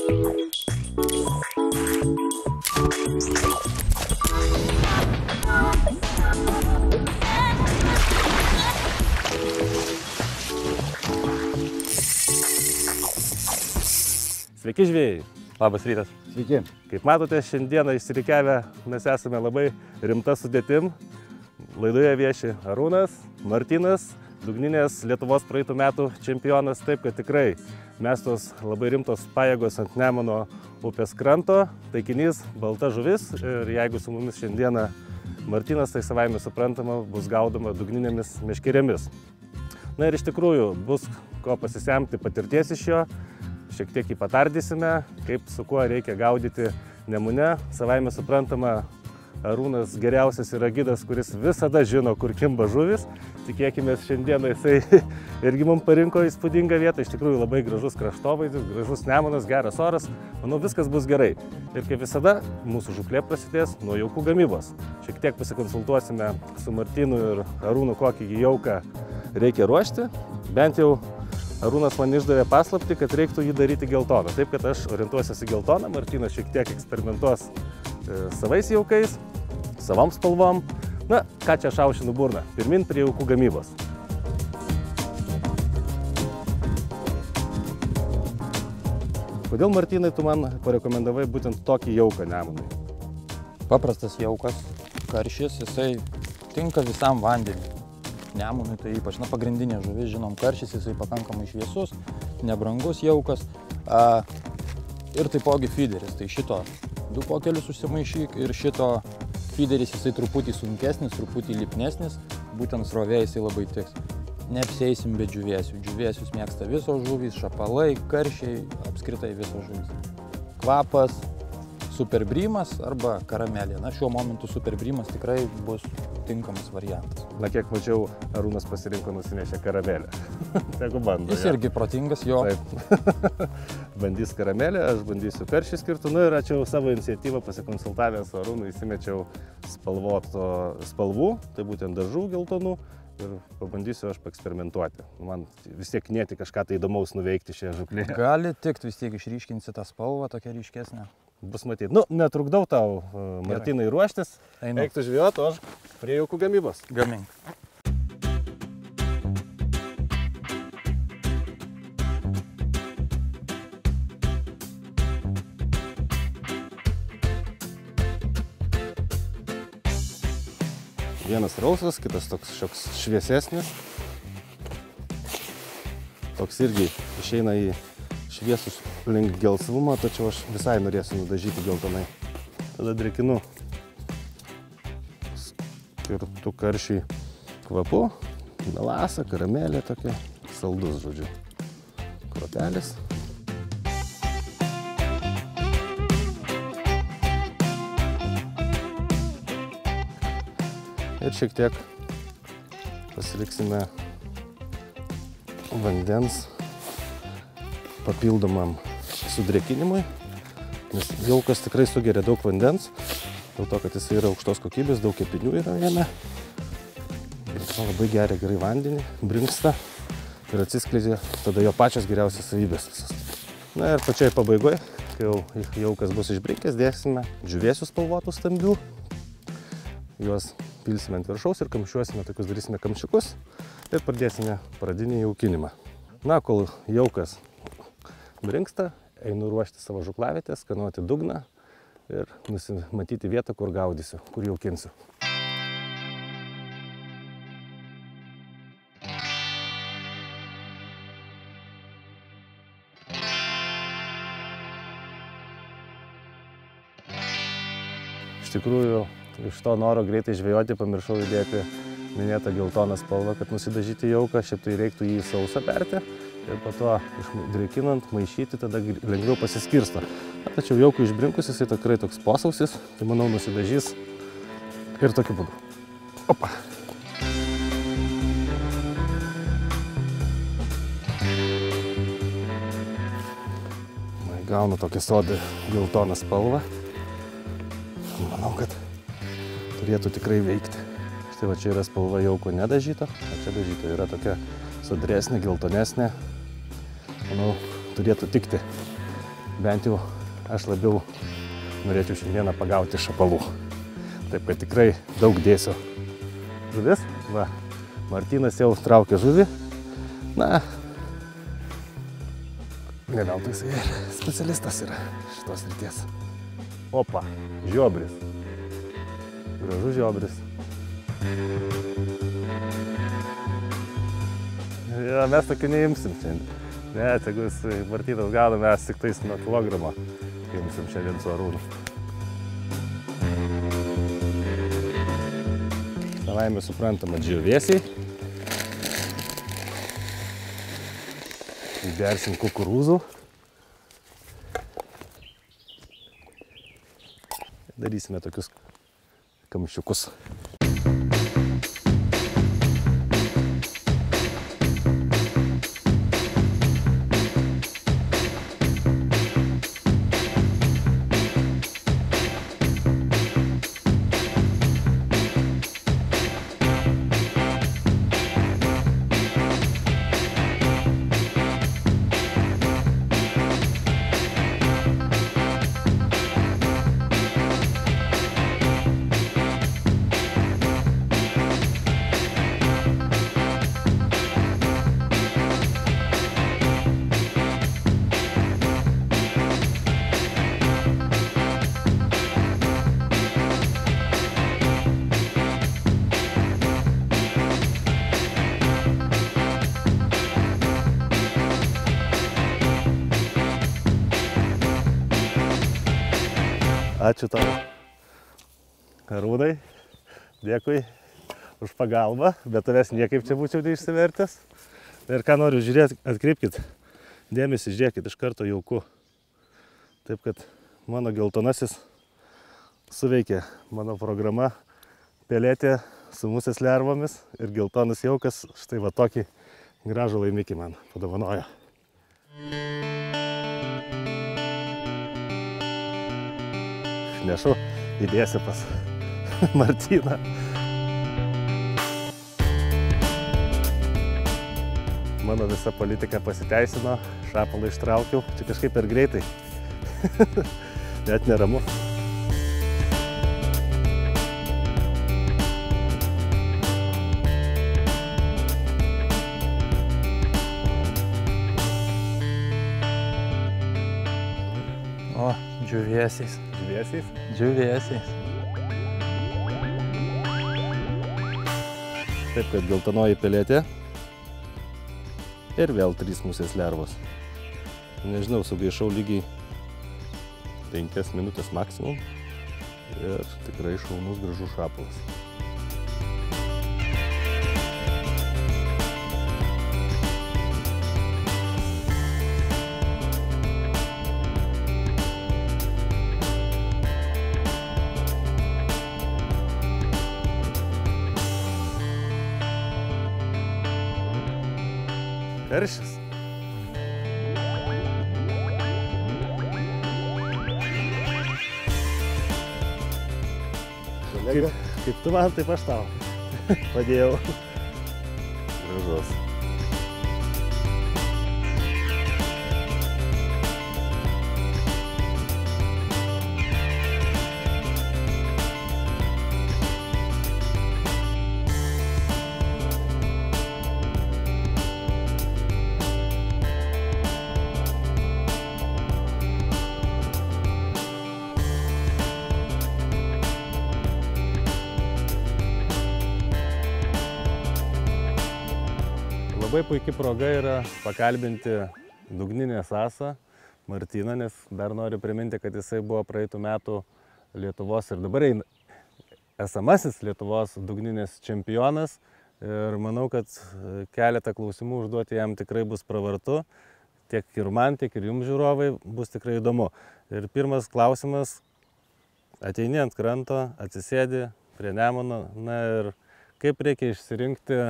Sveiki žvėjai. Labas rytas. Sveiki. Kaip matote, šiandieną išsirikiavę mes esame labai rimta sudėtim. Laidoje vieši Arūnas, Martynas, dugninės Lietuvos praeitų metų čempionas. Taip, kad tikrai mes tos labai rimtos pajėgos ant Nemuno upės kranto. Taikinys balta žuvis ir jeigu su mumis šiandieną Martynas, tai savaime suprantama, bus gaudoma dugninėmis meškerėmis. Na ir iš tikrųjų bus ko pasisemti patirties iš jo. Šiek tiek jį patardysime, kaip su kuo reikia gaudyti Nemune. Savaime suprantama, Arūnas geriausias yra gidas, kuris visada žino, kur kimba žuvis. Tikėkime, šiandieną jisai irgi mums parinko įspūdingą vietą. Iš tikrųjų labai gražus kraštovaizdis, gražus Nemunas, geras oras. Manau, viskas bus gerai. Ir kaip visada, mūsų žūklė prasidės nuo jaukų gamybos. Šiek tiek pasikonsultuosime su Martynu ir Arūnu, kokį jauką reikia ruošti. Bent jau Arūnas man išdavė paslaptį, kad reiktų jį daryti geltoną. Taip, kad aš orientuosiuosi geltoną, Martynas šiek tiek eksperimentuos savais jaukais, savom spalvom. Na, ką čia šaušinu burną? Pirmin prie jaukų gamybos. Kodėl, Martynai, tu man parekomendavai būtent tokį jauką Nemunui? Paprastas jaukas, karšis, jisai tinka visam vandeniu. Nemunui tai ypač, pagrindinė žuvis, žinom, karšis, jisai pakankamai šviesus, nebrangus jaukas. Ir taipogi feederis, tai šito 2 pokelius užsimaišyk ir šito feederis jisai truputį sunkesnis, truputį lipnesnis, būtent srovė jisai labai tiks. Neapsieisim be džiūvėsių. Džiūvėsius mėgsta visos žuvys, šapalai, karšiai, apskritai visos žuvys. Kvapas, superbrymas arba karamelė. Na, šiuo momentu superbrymas tikrai bus tinkamas variantas. Na, kiek mačiau, Arūnas pasirinko nusinešę karamelę. Tegu bando. Jis irgi protingas, jo. Taip. Bandys karamelę, aš bandysiu karšį skirtų. Nu ir ačiū savo iniciatyvą pasikonsultavęs su Arūnu, įsimečiau spalvų, tai būtent dažų geltonų. Ir pabandysiu aš paeksperimentuoti. Man vis tiek nėti kažką tai įdomaus nuveikti šią žuklėje. Gali tikt, vis tiek išryškinsi tą spalvą, tokia ryškesnė. Bus matyti. Nu, netrukdau tau, Martynai, ruoštis. Eiktų žvejot, o aš prie jaukų gamybos. Gamink. Vienas rausvas, kitas toks šioks šviesesnis. Toks irgi išeina į šviesus link gelsvumą, tačiau aš visai norėsiu nudažyti geltonai. Tada drėkinu skirtų karšiui kvapu, melasa, karamelė tokia, saldus, žodžiu, kruopelis. Ir šiek tiek pasiliksime vandens papildomam sudrėkinimui, nes jaukas tikrai sugeria daug vandens, dėl to, kad jis yra aukštos kokybės, daug kepinių yra jame. Ir labai gerai vandenį, brinksta ir atsiskleidžia tada jo pačios geriausias savybės visas. Na ir pačioj pabaigoje, kai jau jaukas bus išbrinkęs, dėsime džiūvėsių spalvotų stambių. Juos pilsime ant viršaus ir kamščiuosime, tokius darysime kamščiukus ir pradėsime pradinį jaukinimą. Na, kol jaukas brinksta, einu ruošti savo žuklavietę, skanuoti dugną ir nusimatyti vietą, kur gaudysiu, kur jaukinsiu. Iš tikrųjų, iš to noro greitai žvejoti pamiršau įdėti minėtą geltoną spalvą, kad nusidažyti jauką. Šiaip tai reiktų jį sausą perti ir po to drėkinant, maišyti, tada lengviau pasiskirsto. Tačiau jaukų išbrinkus jisai tikrai toks posausis, tai manau nusidažys ir tokiu būdu. Opa! Gaunu tokią sodą geltoną spalvą. Manau, kad turėtų tikrai veikti. Štai va čia yra spalva jauko nedažyta, o čia dažyta yra tokia sodresnė, geltonesnė. Manau, turėtų tikti bent jau aš labiau norėčiau šiandieną pagauti šapalų. Taip, kad tikrai daug dėsiu žuvis. Va, Martynas jau traukia žuvį. Na, ne veltui jisai specialistas yra šitos srities. Opa, žiobris. Gražus žiobris. Ja, mes tokį neimsim šiandien. Ne, jeigu Martynas gaudo, mes tik tais nuo kilogramo imsim šiandien su Arūnu. Savaime suprantama džiūvėsiai. Įbersim kukurūzų. Darysime tokius kamščiukus. Ačiū tau, Arūnai, dėkui už pagalbą, bet tavęs niekaip čia būčiau neišsivertęs. Ir ką noriu žiūrėti, atkreipkit dėmesį, žiūrėkit, iš karto jauku. Taip, kad mano geltonasis suveikė, mano programa pelėtė su musės lervomis ir geltonas jaukas štai va tokį gražų laimikį man padovanojo. Nešu, įdėsiu pas Martyną. Mano visa politika pasiteisino, šapalą ištraukiau, čia kažkaip per greitai. Net neramu. O, džiūvėsiais. Džiūvėsiais? Džiūvėsiais. Taip, kad geltonoji pelėtė. Ir vėl 3 musės lervos. Nežinau, sugaišau lygiai 5 minutės maksimum. Ir tikrai šaunus gražus šapalas. Karšis. Kaip tu man, taip aš tau padėjau. Gražus. Labai puikia proga yra pakalbinti dugninės asą Martyną, nes dar noriu priminti, kad jisai buvo praeitų metų Lietuvos ir dabar esamasis Lietuvos dugninės čempionas. Ir manau, kad keletą klausimų užduoti jam tikrai bus pravartu. Tiek ir man, tiek ir jums žiūrovai bus tikrai įdomu. Ir pirmas klausimas. Ateini ant kranto, atsisėdi prie Nemuno. Na ir kaip reikia išsirinkti,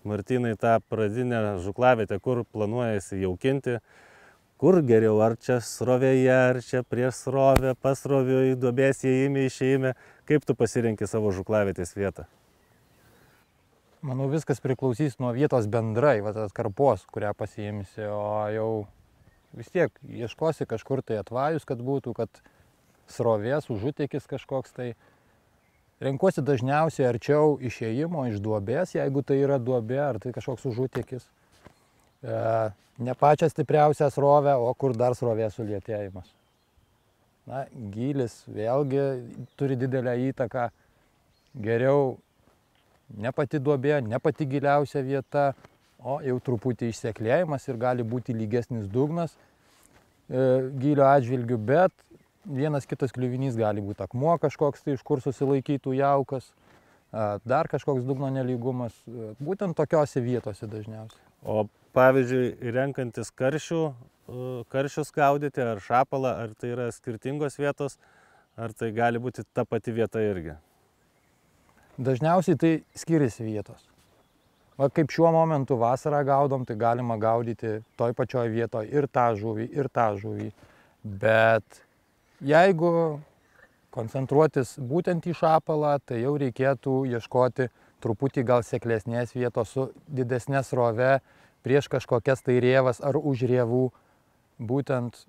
Martynai, tą pradinę žuklavietę, kur planuojasi jaukinti, kur geriau, ar čia srovėje, ar čia prieš srovę, pasroviui, duobės įėjime, išėjime, kaip tu pasirenki savo žuklavietės vietą? Manau, viskas priklausys nuo vietos bendrai, va, atkarpos, kurią pasiimsi, o jau vis tiek ieškosi kažkur tai atvajus, kad būtų, kad srovės, užutekis kažkoks tai. Renkuosi dažniausiai arčiau išėjimo iš duobės, jeigu tai yra duobė ar tai kažkoks užutekis. Ne pačią stipriausią srovę, o kur dar srovės sulėtėjimas. Na, gylis vėlgi turi didelę įtaką. Geriau ne pati duobė, ne pati giliausia vieta, o jau truputį išseklėjimas ir gali būti lygesnis dugnas gylio atžvilgių, bet vienas kitas kliuvinys gali būti akmuo kažkoks, tai iš kur susilaikytų jaukas, dar kažkoks dugno nelygumas, būtent tokiose vietose dažniausiai. O pavyzdžiui, renkantis karšius gaudyti ar šapalą, ar tai yra skirtingos vietos, ar tai gali būti ta pati vieta irgi? Dažniausiai tai skiriasi vietos. Va, kaip šiuo momentu vasarą gaudom, tai galima gaudyti toj pačioj vietoje ir tą žuvį. Bet jeigu koncentruotis būtent į šapalą, tai jau reikėtų ieškoti truputį gal seklesnės vietos su didesnė srove prieš kažkokias tai rėvas ar už rėvų, būtent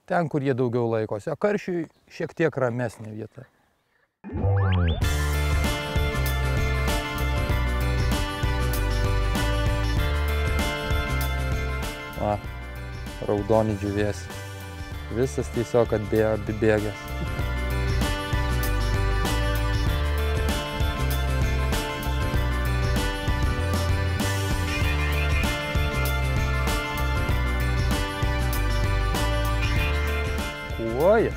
ten, kur jie daugiau laikosi. O karšiui šiek tiek ramesnė vieta. Raudoni džiuvėsi. Visas tiesiog atbėgęs. Kuoja.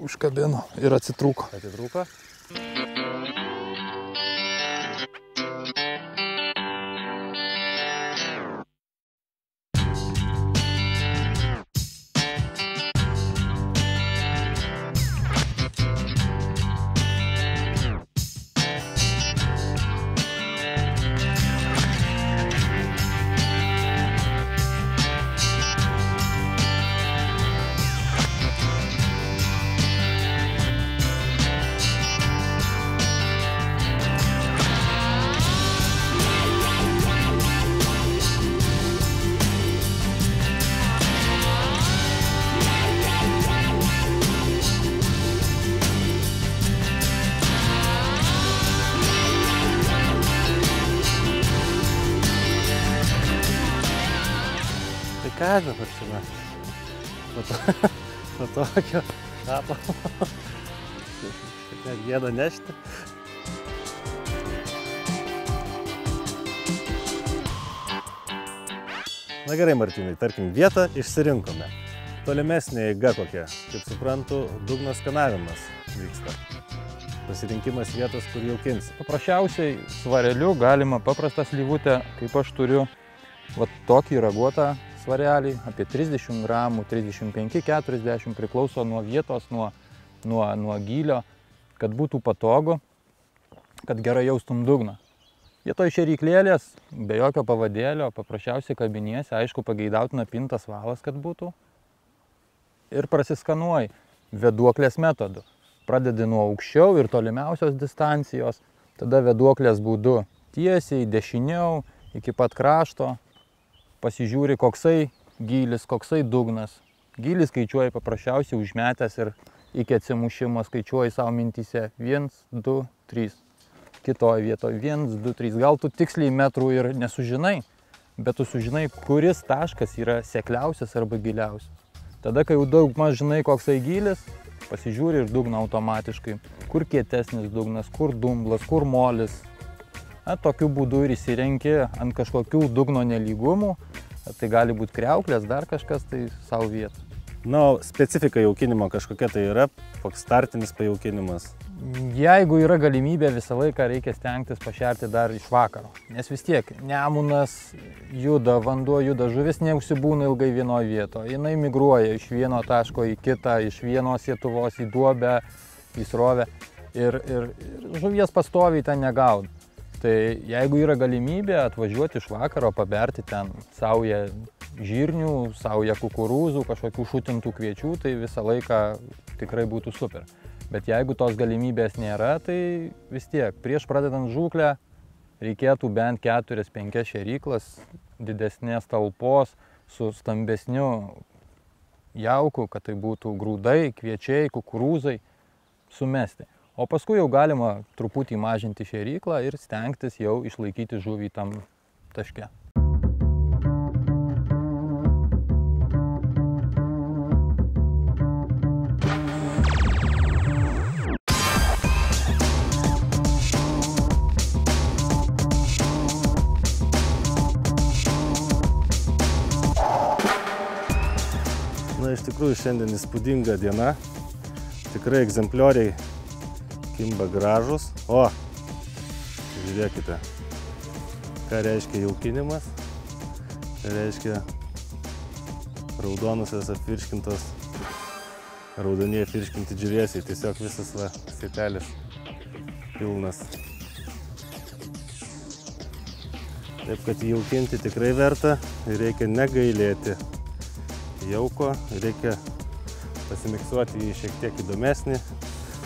Užkabino ir atsitrūko. Atitrūko? Ką dabar čia mes? Po tokio šapalo. Net gėda nešti. Na gerai, Martynai, tarkim, vietą išsirinkome. Tolimesnė eiga kokia. Kaip suprantu, dugno skanavimas vyksta. Pasirinkimas vietos, kur jau kinsi. Paprasčiausiai svareliu galima paprastą slyvutę, kaip aš turiu, va tokį raguotą svarelį, apie 30 gramų, 35-40, priklauso nuo vietos, nuo gylio, kad būtų patogu, kad gerai jaustum dugną. Vietoj šėryklėlės, be jokio pavadėlio, paprasčiausiai kabinėse, aišku, pageidautina pintas valas, kad būtų. Ir prasiskanuoji vėduoklės metodu. Pradedi nuo aukščiau ir tolimiausios distancijos, tada vėduoklės būdu tiesiai, dešiniau, iki pat krašto. Pasižiūri, koksai gylis, koksai dugnas. Gylį skaičiuoji paprasčiausiai užmetęs ir iki atsimušimo skaičiuoji savo mintyse 1, 2, 3. Kitoje vietoje 1, 2, 3. Gal tu tiksliai metrų ir nesužinai, bet tu sužinai, kuris taškas yra sekliausias arba giliausias. Tada, kai jau daug maž žinai, koksai gylis, pasižiūri ir dugną automatiškai. Kur kietesnis dugnas, kur dumblas, kur molis. Tokiu būdu ir įsirenki ant kažkokių dugno nelygumų, tai gali būti kriauklės, dar kažkas, tai savo vietą. Na, specifika jaukinimo kažkokia tai yra, koks startinis pajaukinimas. Jeigu yra galimybė, visą laiką reikia stengtis pašerti dar iš vakaro. Nes vis tiek Nemunas juda, vanduo juda, žuvis neužsibūna ilgai vienoje vietoje. Jinai migruoja iš vieno taško į kitą, iš vienos sietuvos į duobę, į srovę ir žuvies pastoviai ten negauda. Tai jeigu yra galimybė atvažiuoti iš vakaro, paberti ten saują žirnių, saują kukurūzų, kažkokių šutintų kviečių, tai visą laiką tikrai būtų super. Bet jeigu tos galimybės nėra, tai vis tiek prieš pradedant žūklę reikėtų bent 4-5 šėryklas didesnės talpos su stambesniu jauku, kad tai būtų grūdai, kviečiai, kukurūzai sumesti. O paskui jau galima truputį mažinti šėryklą ir stengtis jau išlaikyti žuvį tam taške. Na, iš tikrųjų šiandien įspūdinga diena. Tikrai egzemplioriai kimba gražus. O, žiūrėkite, ką reiškia jaukinimas, ką reiškia raudonusios apvirškintos, raudoniai apvirškinti džiūvėsiai. Tiesiog visas sietelis pilnas. Taip, kad jaukinti tikrai verta ir reikia negailėti jauko, reikia pasimiksuoti jį šiek tiek įdomesnį,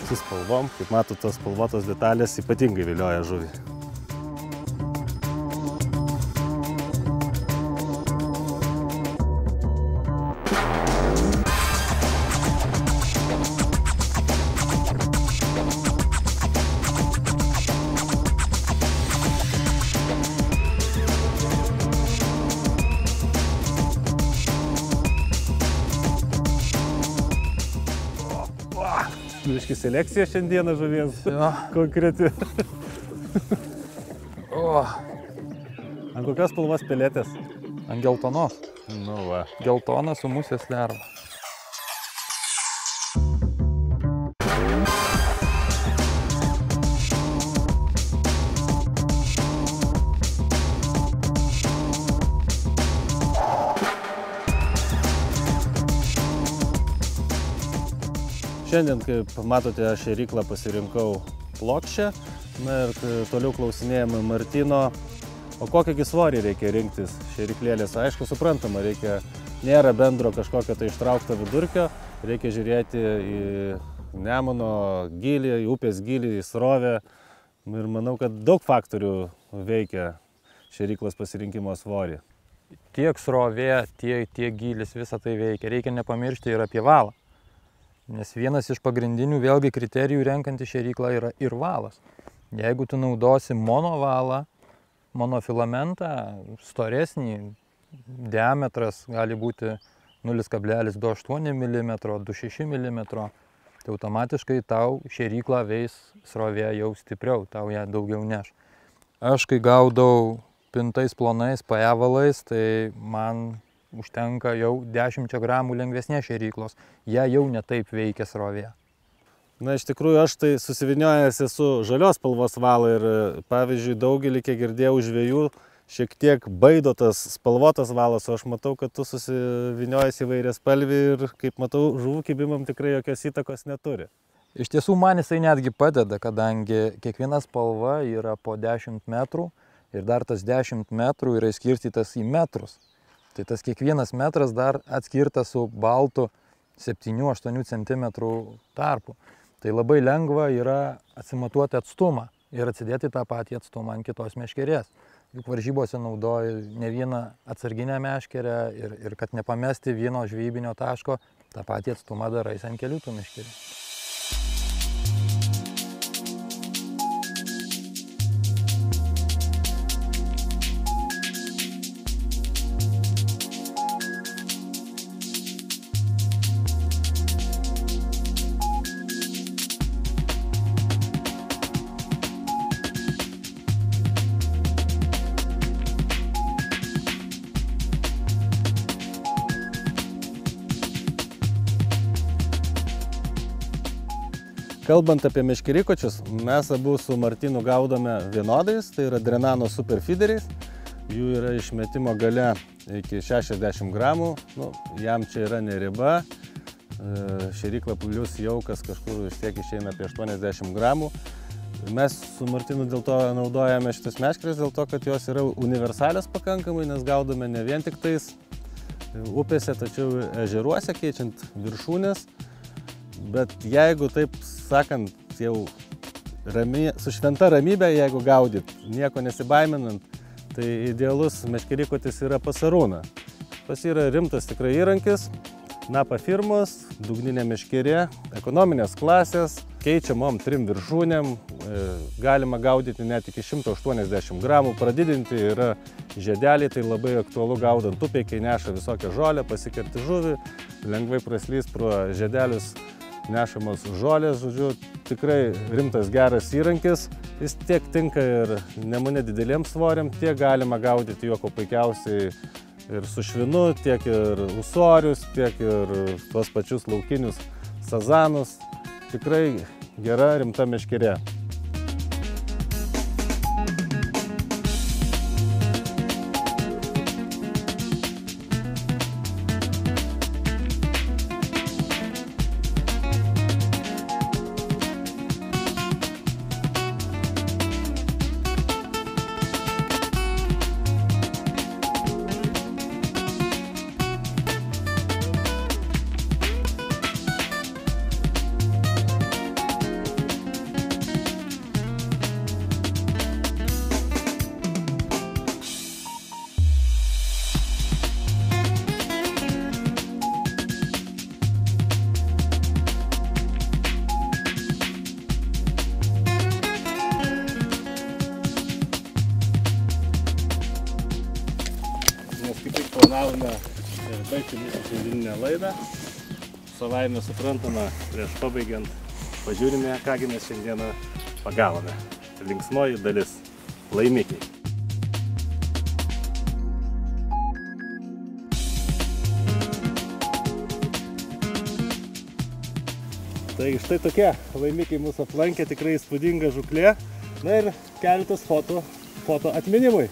su spalvom. Kaip matot, tos spalvotos detalės ypatingai vilioja žuvį. Biški selekcija šiandieną žuvies konkreti. Ant kokios spalvos peletės? Ant geltonos. Nu va. Geltona su musės lerva. Šiandien, kaip matote, aš šėryklą pasirinkau plokščią. Na ir toliau klausinėjame Martino, o kokią svorį reikia rinktis šėryklėlės. Aišku, suprantama, nėra bendro kažkokio tai ištraukto vidurkio, reikia žiūrėti į Nemuno gylį, į upės gylį, į srovę. Ir manau, kad daug faktorių veikia šėryklos pasirinkimo svorį. Tiek srovė, tiek gylis, visą tai veikia. Reikia nepamiršti ir apie valą. Nes vienas iš pagrindinių vėlgi kriterijų renkant šėryklą yra ir valas. Jeigu tu naudosi monovalą, monofilamentą, storesnį, diametras gali būti 0,28 mm, 2,6 mm, tai automatiškai tau šėryklą veis srovė jau stipriau, tau ją daugiau neš. Aš kai gaudau pintais plonais PE valais, tai man užtenka jau 10 gramų lengvesnės šėryklos. Jie jau netaip veikia srovė. Na, iš tikrųjų, aš tai susiviniojęs esu žalios spalvos valą ir, pavyzdžiui, daugelį, kiek girdėjau, žvejų šiek tiek baido tas spalvotas valas, o aš matau, kad tu susivinojęs įvairias spalvį ir, kaip matau, žuvų kibimam tikrai jokios įtakos neturi. Iš tiesų, man jisai netgi padeda, kadangi kiekviena spalva yra po 10 metrų ir dar tas 10 metrų yra išskirstytas į metrus. Tai tas kiekvienas metras dar atskirtas su baltu 7-8 cm tarpu. Tai labai lengva yra atsimatuoti atstumą ir atsidėti tą patį atstumą ant kitos meškerės. Juk varžybose naudoju ne vieną atsarginę meškerę ir kad nepamesti vieno žvejybinio taško, tą patį atstumą darais ant kelių tų meškerių. Kalbant apie meškerikočius, mes abu su Martinu gaudome vienodais, tai yra Drenano super feederiais. Jų yra išmetimo gale iki 60 gramų, jam čia yra ne riba. Šėrykla plius jaukas kažkur vis tiek išeina apie 80 gramų. Mes su Martinu dėl to naudojame šitas meškeres, dėl to, kad jos yra universalios pakankamai, nes gaudome ne vien tik tais upėse, tačiau ežeruose, keičiant viršūnės. Bet jeigu, taip sakant, jau su šventa ramybė, jeigu gaudyt, nieko nesibaiminant, tai idealus meškerikotis yra pas Arūną. Pas yra rimtas tikrai įrankis, Napa firmos, dugninė meškerė, ekonominės klasės, keičiamom 3 viršūnėm, galima gaudyti net iki 180 gramų, pradidinti yra žiedeliai, tai labai aktualu gaudant upėj, kai neša visokią žolę, pasikerti žuvį, lengvai praslys pro žiedelius nešamos žolės, žodžiu, tikrai rimtas geras įrankis, jis tiek tinka ir Nemune dideliems svoriam, tiek galima gaudyti juo puikiausiai ir su švinu, tiek ir ūsorius, tiek ir tuos pačius laukinius sazanus. Tikrai gera, rimta meškerė. Planavome baigti mūsų šiandieninę laidą. Savaime suprantama, prieš pabaigiant, pažiūrime, kągi mes šiandieną pagavome. Linksmoji dalis – laimikiai. Tai štai tokie laimikiai mūsų aplankė, tikrai įspūdinga žūklė. Na ir keletas foto atminimui.